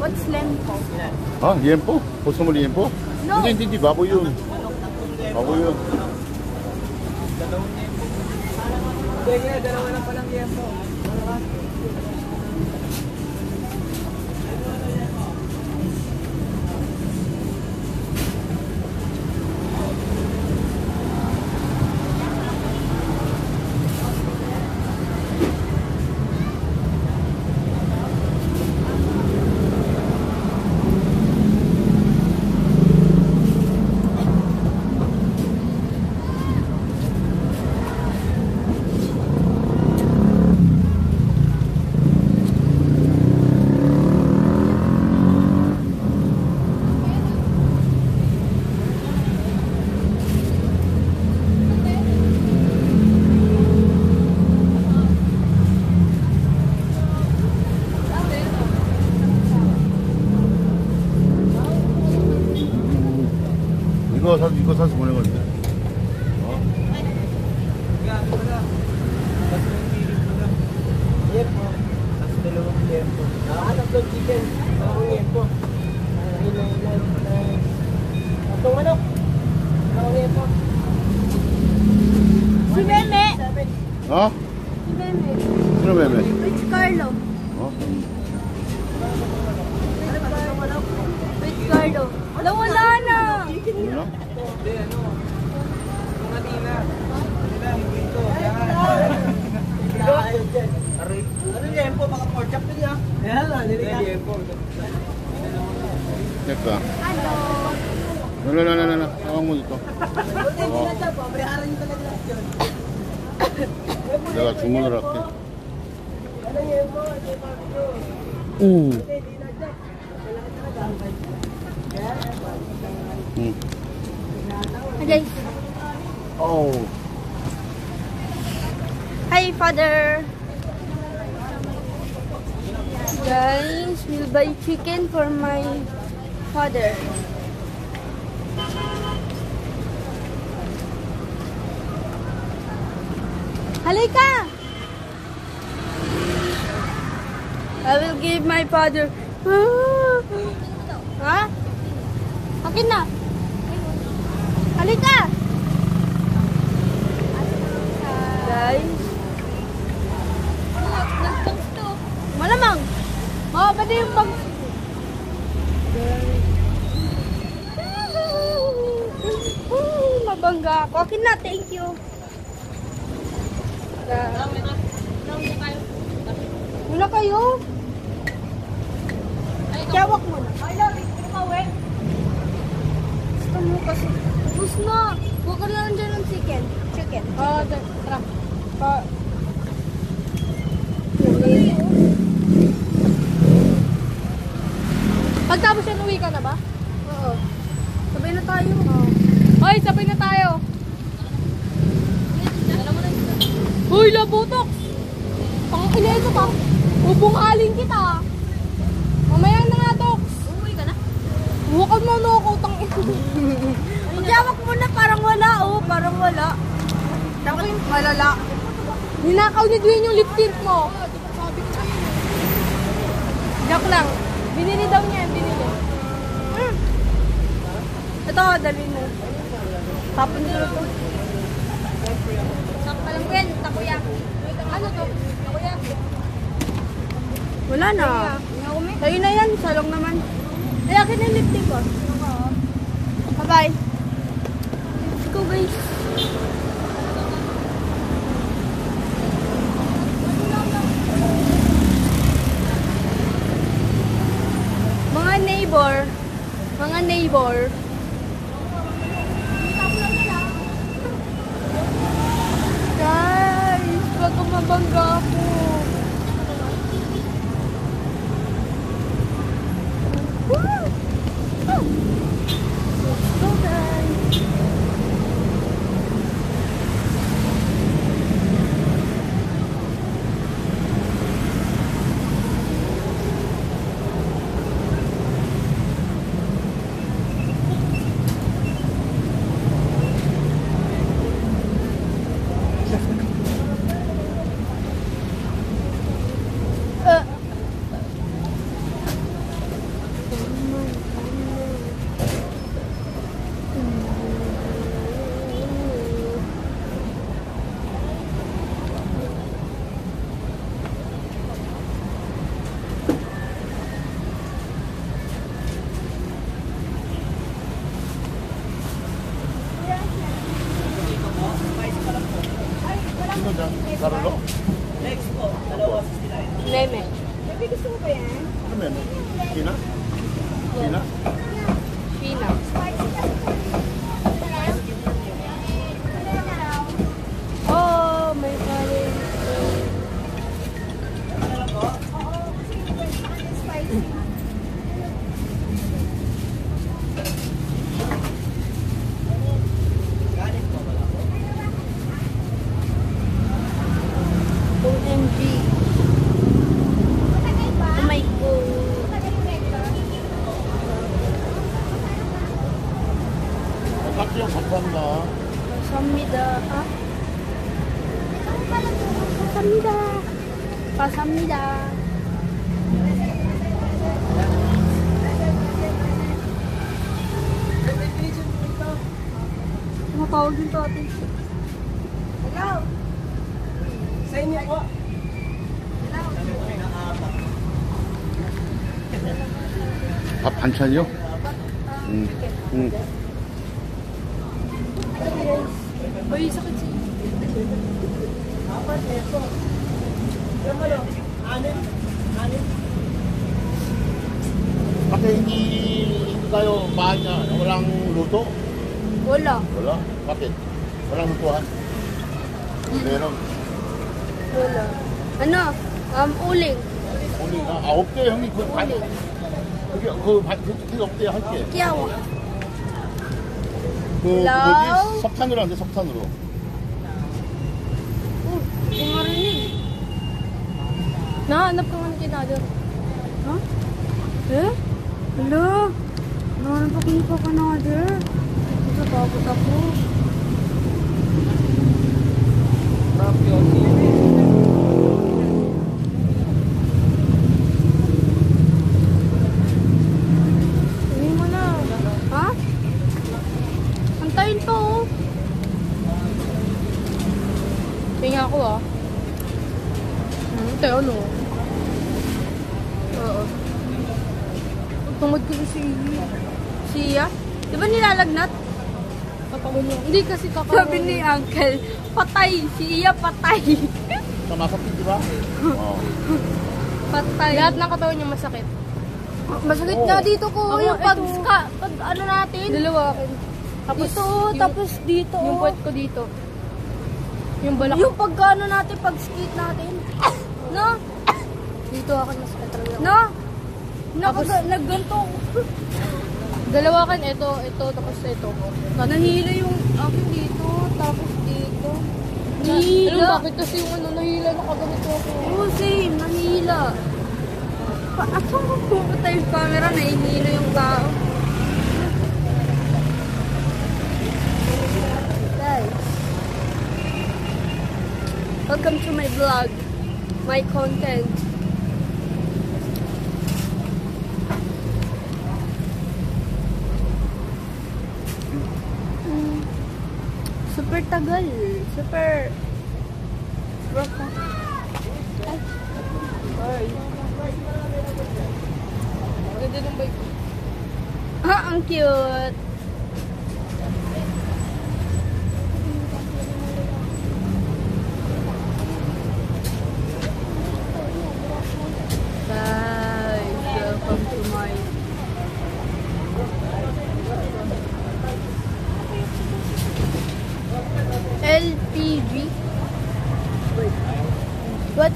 What's lempo? Ah, liempo? Gusto mo liempo? No. Hindi, baboy yun. Baboy yun. Dalawa lang palang liempo. 이거 사서 보낸 건데. Si Meme. 어? Si Meme. sino Meme? Rich Carlo. 어? Rich Carlo. Wala na. 뭐냐? Ano liempo? Mga pork chop din yan. Yan, liempo. Teka. Ano? No. Tawag mo dito. Pabriharan nyo talaga yun. 내가 주문을 할게. Okay. Oh. Hi, Father. Guys, we'll buy chicken for my father. Halika! I will give my father. Ha? Akin na. Halika! Guys. Malamang. Pwede yung bag. Mabangga ako. Akin na, thank you. Muna kayo. Tiyawak mo na. Gusto mo kasi. Gusto na. Huwag ka lang dyan ng chicken. Chicken. Tara. Pagtapos yan, uwi ka na ba? Oo. Sabay na tayo. Hoy, sabay na tayo. Hoy, labutok! Pang ina pa. Ubong aling kita. Mamaya na nga, Tox. Uwi ka na? Huwag mo na ako, tang ito. Magyawak mo na, parang wala, oh. Parang wala. Dapat malala. Ninakaw ni Dwayne yung lip tint mo. Joke lang. Binili daw niya, binili. Ito, dali mo. Tapon nyo ito. Alam ko yan, takoyaki. Ano to? Takoyaki. Wala na. Sa'yo na yan, salong naman. Ay, akin na yung lip tint ko. Bye-bye. Let's go, guys. Mga neighbor. Guys, baka mabangga ako. Woo! Let's go, guys. Meme. Ano yan? Sina? Sina? Pina. Oh, may kanin. OMG. Oh my God. Bakit yung kapanda? 감사합니다. 감사합니다. 감사합니다. Tumatawag din to atin. Hello! Sa inyo po. 밥 반찬이요? Uy, sakit siya. Bakit hindi kayo bahan walang luto? Wala. Wala? Bakit? Walang lutuan? Meron. Wala. Ano? Uling. 오늘 9개 형이 그 반, 그게 없대요, 할게. Kiyawa. 그, Hello? 뭐지? 석탄으로 안 돼, 석탄으로. Hindi nga rinig. Nahanap ka nga ng kinado. Ha? Eh? Hala? Nahanap ako ng kakanado. Nakakot ako. Tingin mo na. Ha? Antayin pa oh. Tingin ako ah. Tayo ano? Oo. Tungod ko si Siya. Di ba nilalagnat? Hindi kasi kakaroon. Sabi ni Uncle, patay. Si Iya patay. Sa masakit, di ba? Oo. Patay. Lahat ng katawan niya masakit. Masakit Oo. nga dito ko. Ako, Yung pag, ito. pag ano natin. Dalawa akin. Tapos Dito, yung, tapos dito. yung puwet ko dito. Yung balak. Yung pagkano natin, pag skate natin. No? Dito akin masakit talaga. No? Tapos- Nagganto. Dalawa akin, ito, tapos ito. Nahila yung akin dito, tapos dito. Alam Nahila. bakit kasi yung ano, nahila na kaganito ako. Oo, same. Nahila. At saan ko pupunta yung camera? Nahihilo yung tao. Guys. Welcome to my vlog. My content. Super tagal. Super... Ay. Sorry. Ganda ng bike ko. Ah, ang cute. Guys, welcome to my... LPG. Wait. What?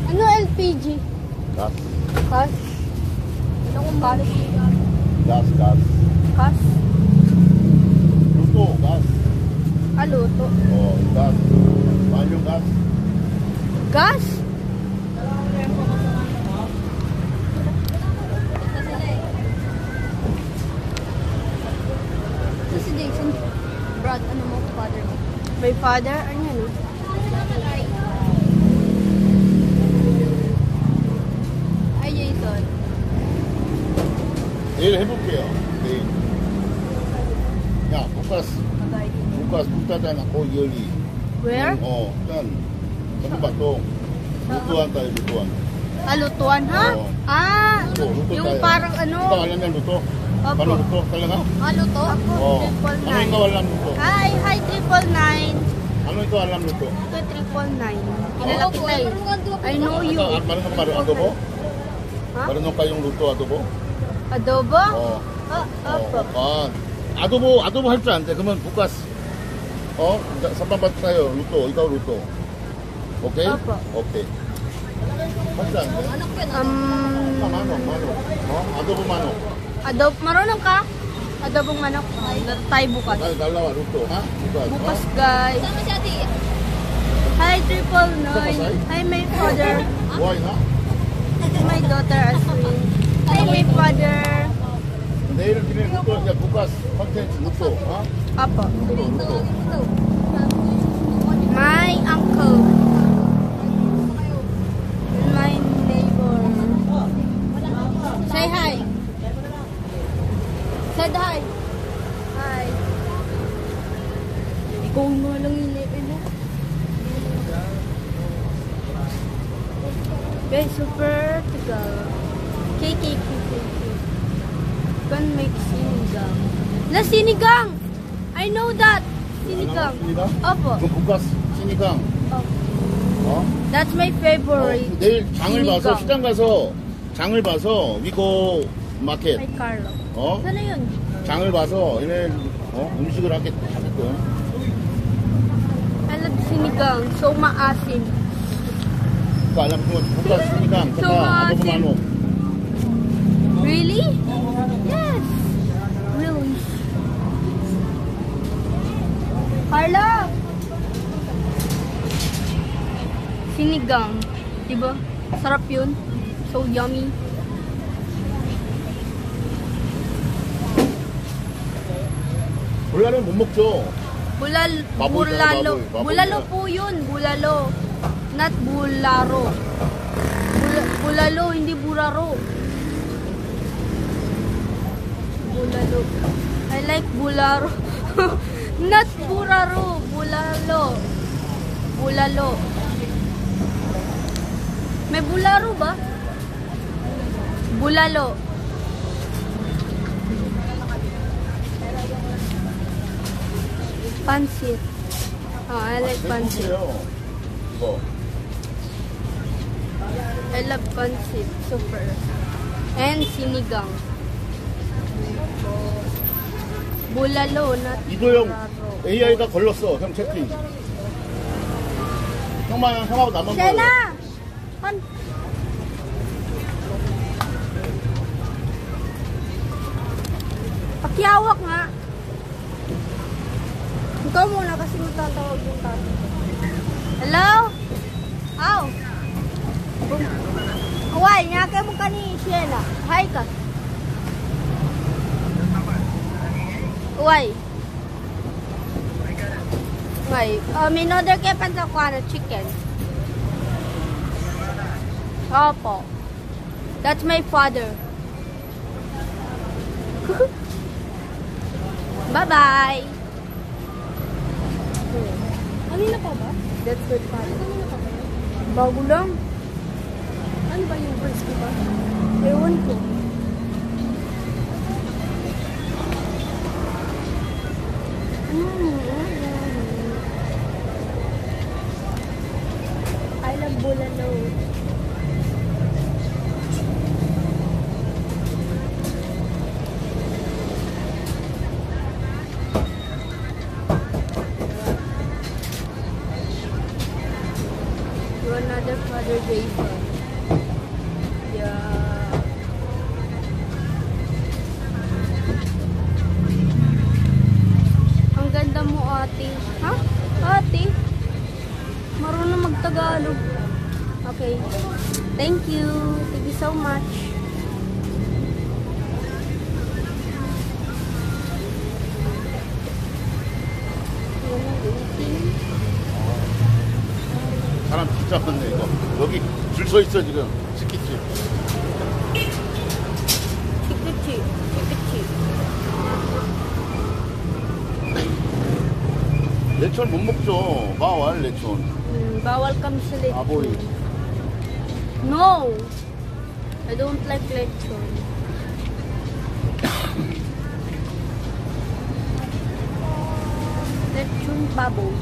Ano LPG? gas. Cash? Ano kung cash? gas, gas. Cash? Luto, gas. Ah, luto. Oh, gas. Mahal yung gas. Gas? Ito si Jason. Brad, ano mo? Father mo? My father? Ano yan? Ay, Jason. 내일 해볼게요. 내일. 야, 국가스 국가잖아. 그 열이. Where? 일단 저기 봐 또. 루토한 tayo, lutuan. Ah, lutuan, ha? Oo. Ah, Luto yung tayo. parang ano? Ikaw alam na luto? Opo. Paano luto? Talaga? Ah, luto? Ako, Oo. Ano 999. ikaw alam luto? Hi, 999. Ano ito alam luto? Ito 399. Kilala kita eh. I know you. Ito, marunong ka adobo? Ha? Marunong kayong luto adobo? Adobo? 어. Opo. 아도보 할 줄 안 돼. 그러면 부가스. 삼반밭 타요. 루또. 이거 루또. 오케이? 아빠. 오케이. 할 줄 안 돼? 만원. 아도보 만원. Adobo, marunong ka? Adobong manok. Tayo bukas. 날라와 루또. Bukas, guys. Hi, 999. Hi, my father. 와이나? My daughter, Aswin. Hi, my father. 내일 기내 루또. 이제 부가스 컨텐츠 루또. Apo. 루또. My uncle. My neighbor. Say hi. Say hi. Hi. Ikaw nga lang inipin mo. Guys, super tigal. KKK. Can make sinigang. Na sinigang! I know that! Sinigang. sinigang? Opo. 그럼 부가스 시니강. Opo. That's my favorite. 내일 장을 sinigang. 봐서 시장 가서 장을 봐서 위고 마켓. Hi, Carlo. 어? Sana yun? 장을 봐서 얘네 음식을 하겠거든. I love sinigang. So maasim. 그 아lam 그 부가스 시니강. So, 아도보 만원. Really? Yes. Really. Carlo! Sinigang. Diba? Sarap yun. So yummy. 볼라는 못 먹죠. 바보y Bulalo. baboy. Baboy Bulalo yan. po yun. Bulalo. Not bularo. Bulalo, hindi buraro. Bulalo. I like bularo. Not buraro. Bulalo. Bulalo. May bularo ba? Bulalo. Pansit. Oh, I like pansit. 이거. I love pansit. Super. And sinigang. Bulalo, not 이도영 bularo. AI가 걸렸어. 형 채팅. 형하고 나만 걸려. Sena! Pan. Pakihawak nga. Ikaw muna kasi matatawag yung tatay. Hello? Aw. Uway, nyake mo ka ni Siena. Hi ka. Uway. Uway. Minorder kayo pa sa kuha na chicken. Opo. That's my father. Bye-bye. Kanina pa ba? That's good father. Kanina pa ba yun? Bago lang. Ano ba yung crispy ba? Ewan ko. I love bulalo. You're another Father Jason. Yeah. Ang ganda mo, ate. Ha? Ate? Marunong magtagalog. Okay. Thank you. Thank you so much. 사람 진짜 많네 이거. 여기 줄 서 있어 지금. 치킨집. Chikichi. Chikichi. 레촌 못 먹죠. 바왈 레촌. Bawal kami sa lechon. 바보이. No! I don't like lechon. Lechon baboy.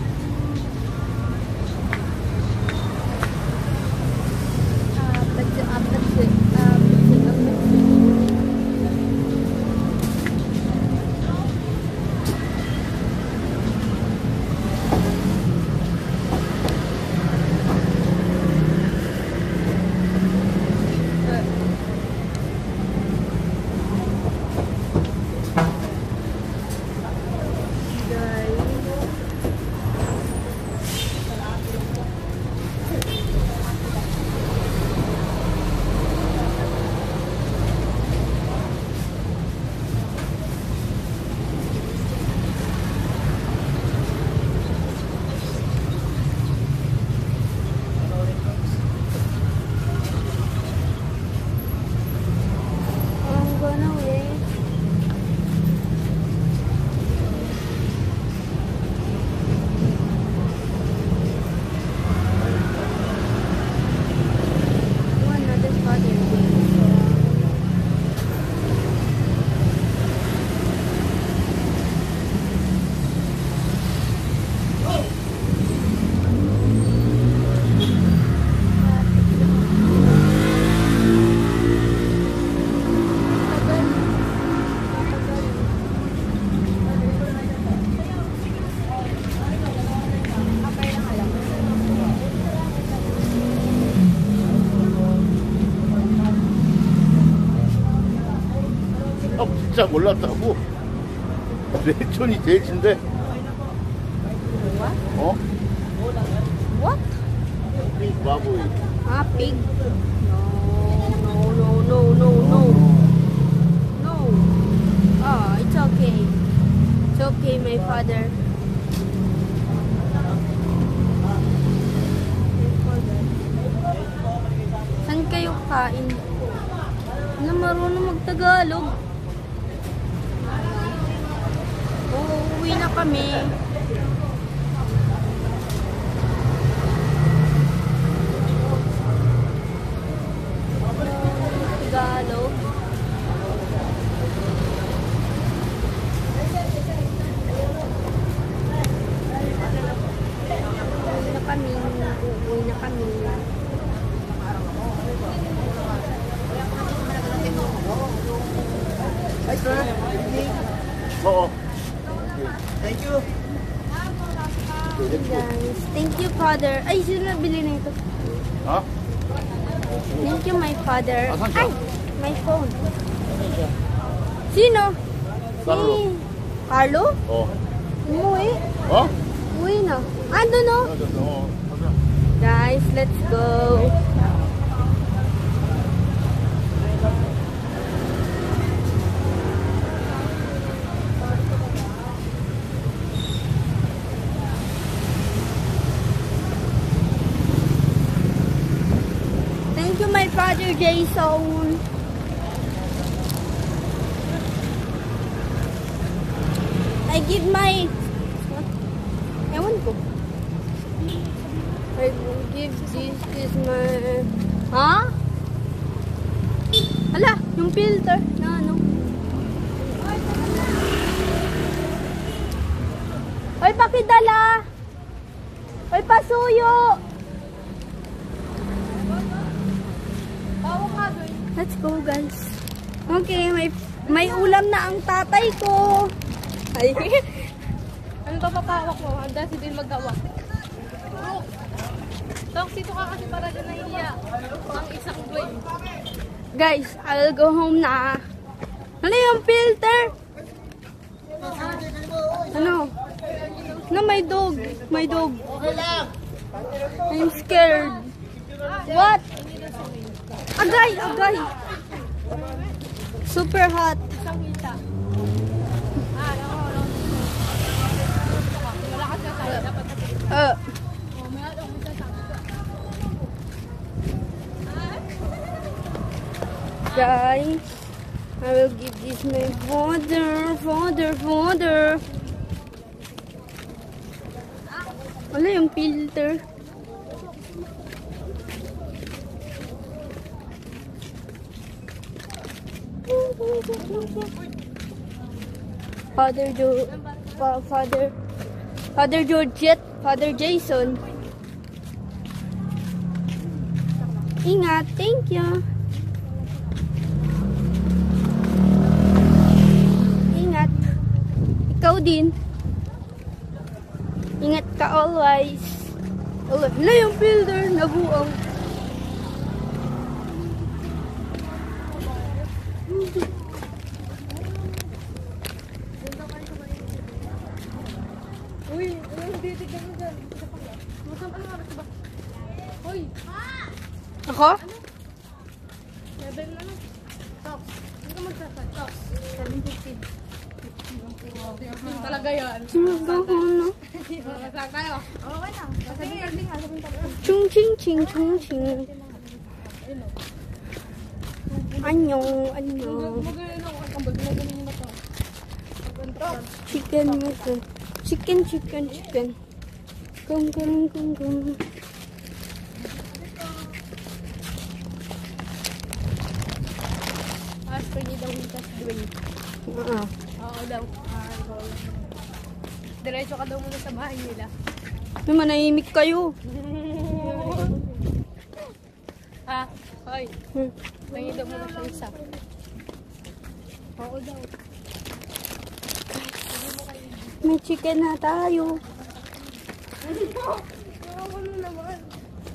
진짜 몰랐다고? 레촌이 제일 친데? 어? What? 이 바보이. Ah, pig. No. No. Oh, it's okay. It's okay, my father. Saan kayo kain? Na marunong magtagalog. Uuwi na kami. Tagalog. Uuwi na kami. Oo. Thank you. Guys, thank you, father. Ay, sino nabili na ito? Ha? Thank you, my father. Asan siya? Ay, my phone. Sino? Carlo. Si Carlo? Oo. Umuwi. Oh? Uwi na. Ando no? Oo. Guys, let's go. Thank you, my father, Jason. I give my... What? Ewan ko. I will give this is my... Ha? Ala, yung filter na ano. Oy, pakidala! Oy, pasuyo! Let's go, guys. Okay, may ulam na ang tatay ko. Ay. Ano ba papawak mo? Handa si din maggawa. Tonks, dito ka kasi para dyan nahiya. Ang isang buhay. Guys, I'll go home na. Ano yung filter? Ano? No, my dog. My dog. I'm scared. What? Agay, agay. Super hot. Guys, I will give this my father. Wala yung filter. Father Georgette, Father Jason. Ingat, thank you. Ingat. Ikaw din. Ingat ka always. Wala yung filter, nabuang. Uy, anong titignan mo dyan? Masama ano oras ba? Uy! Ako? 7 na lang. Tops. Hindi ka magsasal. Tops. 7:15. Talaga yan. Sumagaw ko na. Masag tayo. Okay na. Sabi nga din nga. Chung ching ching chung ching. Anyong. Chicken meat. Chicken. Gung. Ask for you daw yung drink. Oo daw. Diretso ka daw muna sa bahay nila. May manahimik kayo. Hoy. Nangi daw muna sa isa. Oo daw. May chicken na tayo. Ano naman?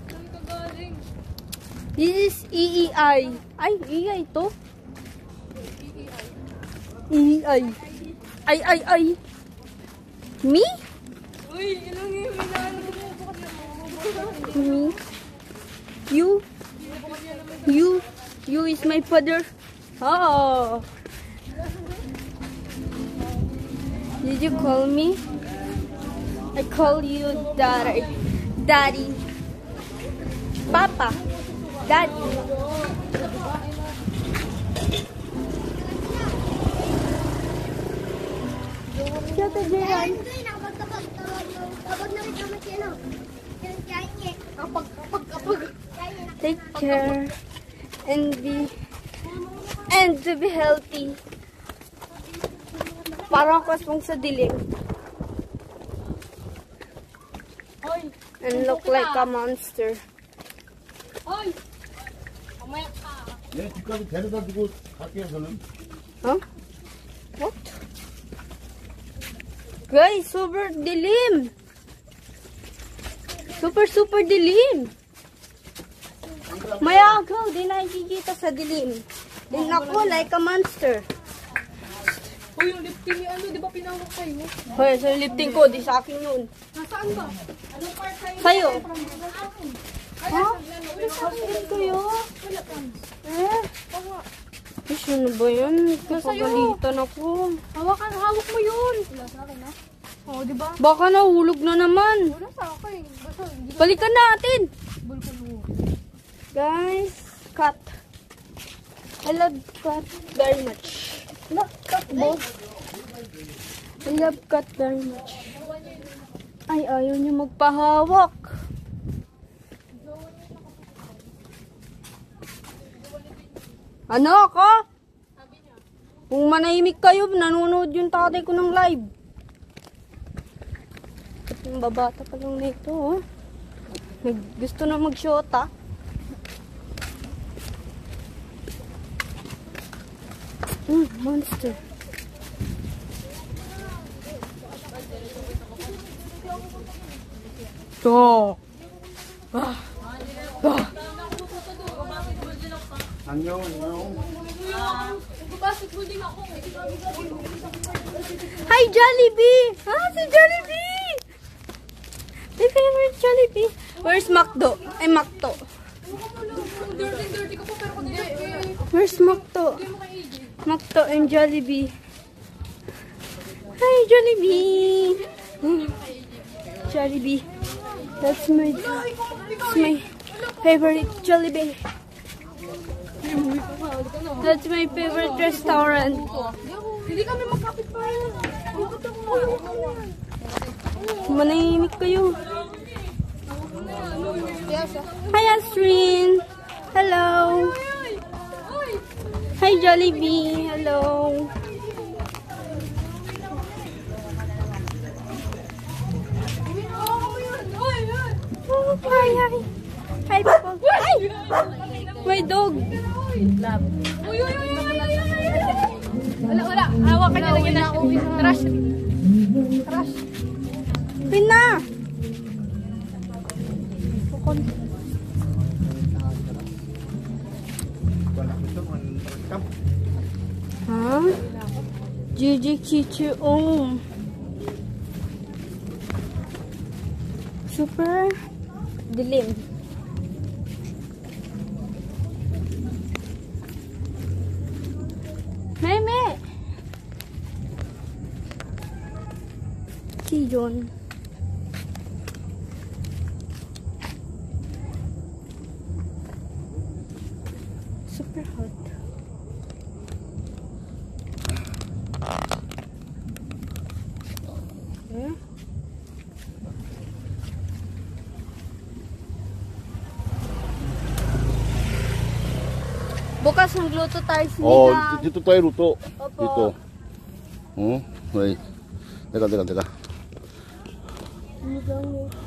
Saan ka galing? This is EEI. Ay, EEI to? EEI. Ay. Ay. Me? Uy, ilang yung minano mo. Me? You is my father. Oh. Did you call me? I call you daddy. Daddy. Papa. Daddy. Siya Jiran. Take care and to be healthy. Parang kasong sa dilim. Hoy, And look like a monster. hoy. Mamaya ka. 내 집까지 데려다 주고 갈게요, 저는. Huh? What? Guys, super dilim. Super dilim. Maya ako, di nakikita sa dilim. Din ako like a monster. Uy, yung lifting ni ano, di ba pinawak kayo? Hoy, sa lifting ko, di sa akin yun. Nasaan ba? Anong part kayo? Sa'yo. Ha? Kapit kayo. Eh? Ish, ano ba yun? Kapagalitan ako. Hawak mo yun. Wala sa akin, ha? Oo, di ba? Baka nahulog na naman. Wala sa akin. Basta, hindi ka Balikan natin. bulkan mo. Guys, cut. I love cut very much. Love cut both. I love cut very much. Ay, ayaw niya magpahawak. Ano ako? Kung manahimik kayo, nanonood yung tatay ko ng live. At yung babata pa lang nito, oh. Gusto na mag-shota. Monster. To. 안녕. Basketball din ako. Hi, Jollibee! Ah, si Jollibee! My favorite Jollibee. Where's Macdo? Ay, Macdo. Dirty ko po, pero kung hindi, Where's Macdo? Macdo and Jollibee. Hi, Jollibee! Jollibee. That's my favorite Jollibee. That's my favorite restaurant. hindi kami magkapit pa rin. Manahimik kayo. Hi, Astrid. Hello. Hi, Jollibee. Hello. Oh, hi, hi. Hi, Papa. Hi! My dog. Wala. Hawak ka na lang yun. Trash. Pina. Huh? Gigi Kichi Super dilim. Meme. Kijon. Super hot. Eh? Bukas magluto tayo sinigang. dito tayo luto. Opo. Dito. Wait. Teka. Sinigang.